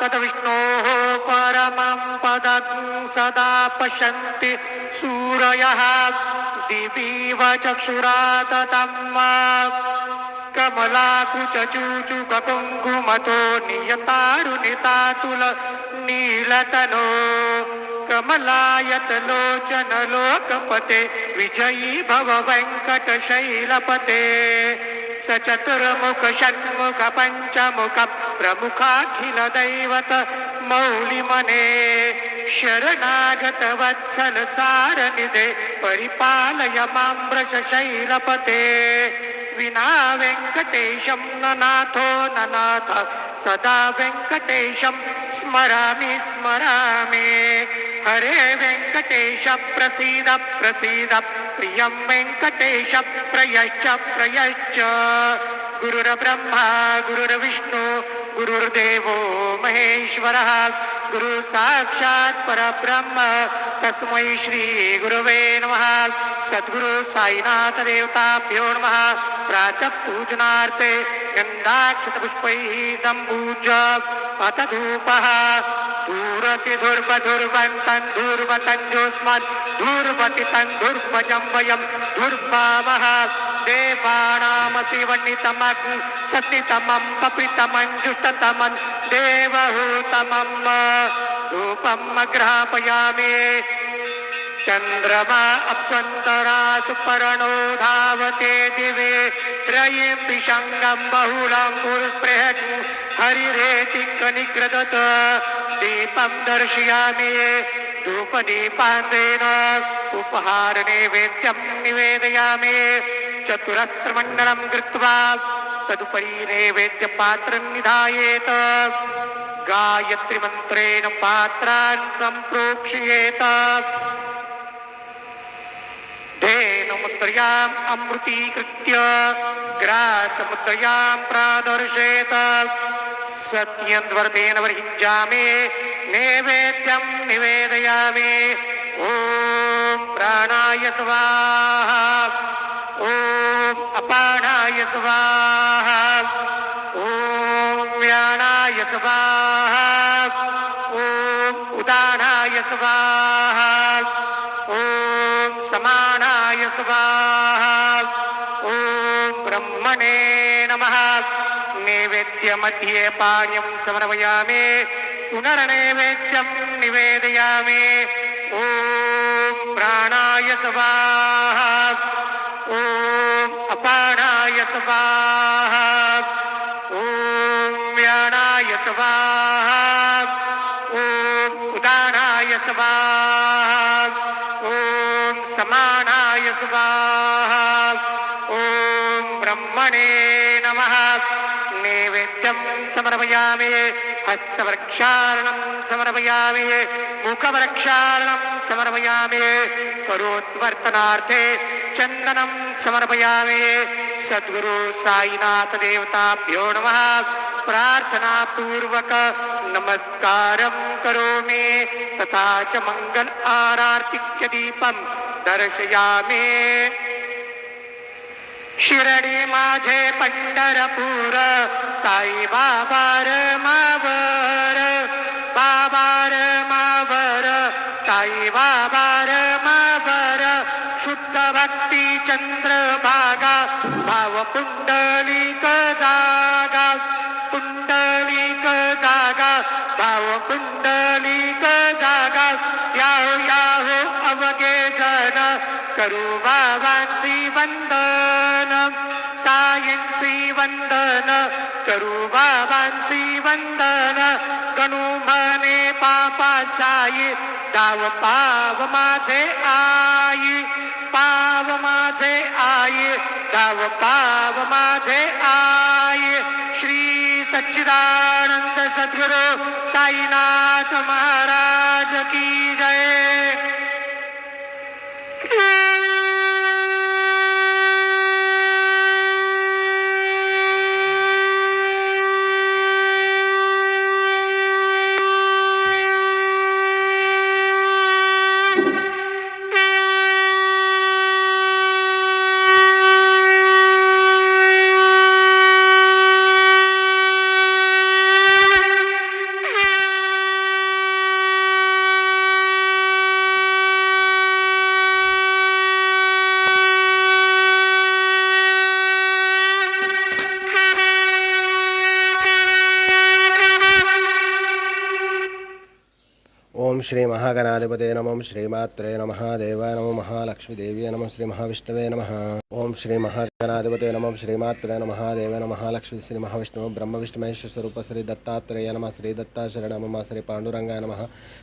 तद्विष्णोः परमं पदं सदा पश्यन्ति सूरयः दिवीव चक्षुरा ततं कमलाकुचूचुकुङ्कुमतो नियतारुणितातुल नीलतनो कमलायतलोचनलोकपते विजयी भव वेङ्कटशैलपते सचतुर्मुख षण्मुख पञ्चमुख प्रमुखाखिल दैवत मौलिमने शरणागत वत्सल सारनिधे परिपालय मां वृषशैलपते विना वेङ्कटेशं ननाथो ननाथ सदा वेङ्कटेशं स्मरामि स्मरामि हरे वेङ्कटेश प्रसीद प्रसीद प्रियं वेङ्कटेश प्रयश्च प्रयश्च गुरुर्ब्रह्मा गुरुर्विष्णु गुरुर्देवो महेश्वरः गुरु साक्षात् परब्रह्म तस्मै श्री गुरुवे नमः सद्गुरु साईनाथ देवताभ्यो नमः प्रातः पूजनार्थे गन्धाक्षत पुष्पैः सम्पूज्य अथ धूपः दूरसि धुर्वधुर्वन्तन् धूर्वतञ्जोस्मन् धूर्वतितं धुर्वजं वयं धुर्भावः देवानामसि वह्नितमं सतितमं कपितमं जुष्टतमं देवहूतमं धूपं ग्रापयामि चन्द्रमा अप्सन्तरा सुपर्णो धावते दिवे रयिं विषङ्गं बहुलं पुरुस्पृहत् हरिरेति कनिक्रदत दीपं दर्शयामि धूपदीपान्तेन उपहार नैवेद्यं निवेदयामि चतुरस्त्रमण्डलं कृत्वा तदुपरि नैवेद्यपात्रं निधायेत गायत्रीमन्त्रेण पात्रान् सम्प्रोक्ष्येत धेनुमुद्रयाम् अमृतीकृत्य ग्रासमुद्रयां प्रादर्शेत सत्यन्द्वर्तेन वर्हिञ्जामि नैवेद्यं निवेदयामि ॐ प्राणाय स्वाहा ॐ अपानाय स्वाहा ॐ व्यानाय स्वाहा ॐ उदानाय स्वाहा ॐ समानाय स्वाहा ॐ ब्रह्मणे नमः नैवेद्यमध्ये पाण्यं समर्पयामि पुनर्नैवेद्यं निवेदयामि ॐ प्राणाय स्वाहा ॐ अपानाय स्वाहा ॐ व्यानाय स्वाहा ॐ उदानाय स्वाहा ॐ समानाय स्वाहा ॐ ब्रह्मणे नमः नैवेद्यं समर्पयामि हस्तवृक्षालनं समर्पयामि मुखवृक्षालनं समर्पयामि करोत्वर्तनार्थे चन्दनं समर्पयामि सद्गुरु साईनाथ देवताभ्यो नमः प्रार्थनापूर्वक नमस्कारं करोमि तथा च मंगल आरार्तिक्य दीपं दर्शयामि शिरडी माझे पंढरपूर साई बाबा र मावर बाबा र मावर साई बाबा र मावर शुद्ध भक्ती चंद्रभागा भाव पुंडलिक जागा पुंडलिक जागा भाव पुंडलिक जागा याहो याहो अवघे जन करू बाबांची वंदन सायंची वंदन करू बाबांची वंदन गणू म्हणे पापा साई दाव पाव माझे आई पाव माझे आई दाव पाव माझे आई श्री सच्चिदानंद सद्गुरु साईनाथ महाराज की जय। ఓం శ్రీ మహాగణాధిపతే నమః శ్రీమాత్రే నమః దేవాయ నమః మహాలక్ష్మీదేవ్యై నమః శ్రీ మహావిష్ణువే నమః ఓం శ్రీ మహాగణాధిపతే నమః శ్రీమాత్రే నమః దేవాయ నమః మహాలక్ష్మీ శ్రీ మహావిష్ణువు బ్రహ్మ విష్ణు మహేశ్వర స్వరూప శ్రీ దత్తాత్రేయ నమః శ్రీ దత్తా శరణమమ శ్రీ పాండురంగాయ నమః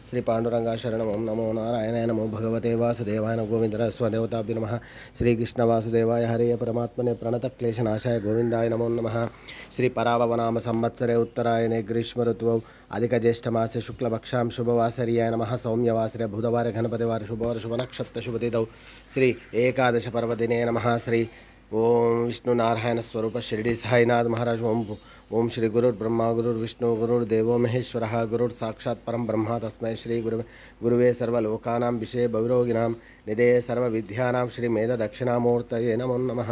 శ్రీ పాండురంగా శరణమం నమో నారాయణాయ నమో భగవతే వాసుదేవాయ గోవిందర స్వదేవతాభ్య నమః శ్రీకృష్ణ వాసుదేవాయ హరే పరమాత్మనే ప్రణత క్లేశనాశాయ గోవిందాయ నమో నమః శ్రీ పరావనామ సంవత్సరే ఉత్తరాయణే గ్రీష్మ ఋతువౌ అధిక జ్యేష్ఠమాసే శుక్లపక్షాం శుభవాసర్యాయ నమః సౌమ్యవాసరే బుధవార గణపతివార శుభవార శుభనక్షత్ర శుభతిథౌ శ్రీ ఏకాదశ పర్వదినే నమః శ్రీ ఓం విష్ణు నారాయణ స్వరూప షిరిడి సాయినాథ్ మహారాజ్ ఓం శ్రీ గురుర్బ్రహ్మ గురుర్విష్ణు గురుర్దేవో మహేశ్వర గురుర్ సాక్షాత్ పరం బ్రహ్మ తస్మై శ్రీ గురువే సర్వలోకానాం విషయ భవిరోగిణాం నిదే సర్వ విద్యానాం శ్రీ మేధ దక్షిణామూర్తయే నమో నమః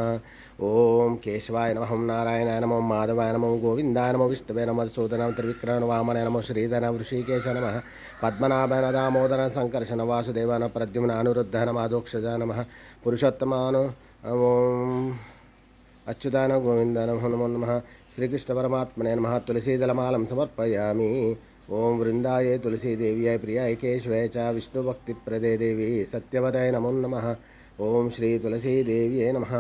ఓం కేశవాయ నమః నారాయణాయ నమః మాధవాయ నమః గోవిందాయ నమః విష్ణవే నమః మధుసూదనాం త్రివిక్రమ వామనాయ నమః శ్రీధర వృషికేశ నమః పద్మనాభాయ దామోదర సంకర్షణ వాసుదేవాన ప్రద్యుమ్న అనురుద్ధన మాధోక్షజ నమః పురుషోత్తమాను ఓం అచ్యుతాన గోవిందాయ నమో నమః శ్రీకృష్ణ పరమాత్మనే నమః తులసీదళమాలం సమర్పయామి ఓం వృందాయే తులసీదేవ్యాయ ప్రియాయ కేశవాయ చ విష్ణుభక్తిప్రదే దేవి సత్యవతాయ నమో నమః ఓం శ్రీ తులసీదేవ్యై నమః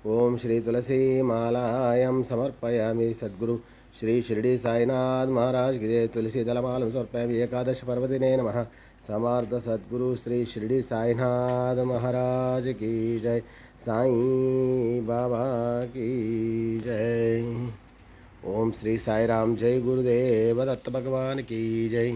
ఓం శ్రీ తులసీమాలాయం సమర్పయామి సద్గురు శ్రీ షిరిడి సాయినాథ్ మహారాజ్ కి జయ తులసీదళమాలం సమర్పయామి ఏకాదశ పర్వదినే నమః సమర్థ సద్గురు శ్రీ షిరిడి సాయినాథ్ మహారాజ్ की जय साई बाबा की जय ओम श्री साई राम जय गुरुदेव दत्त भगवान की जय।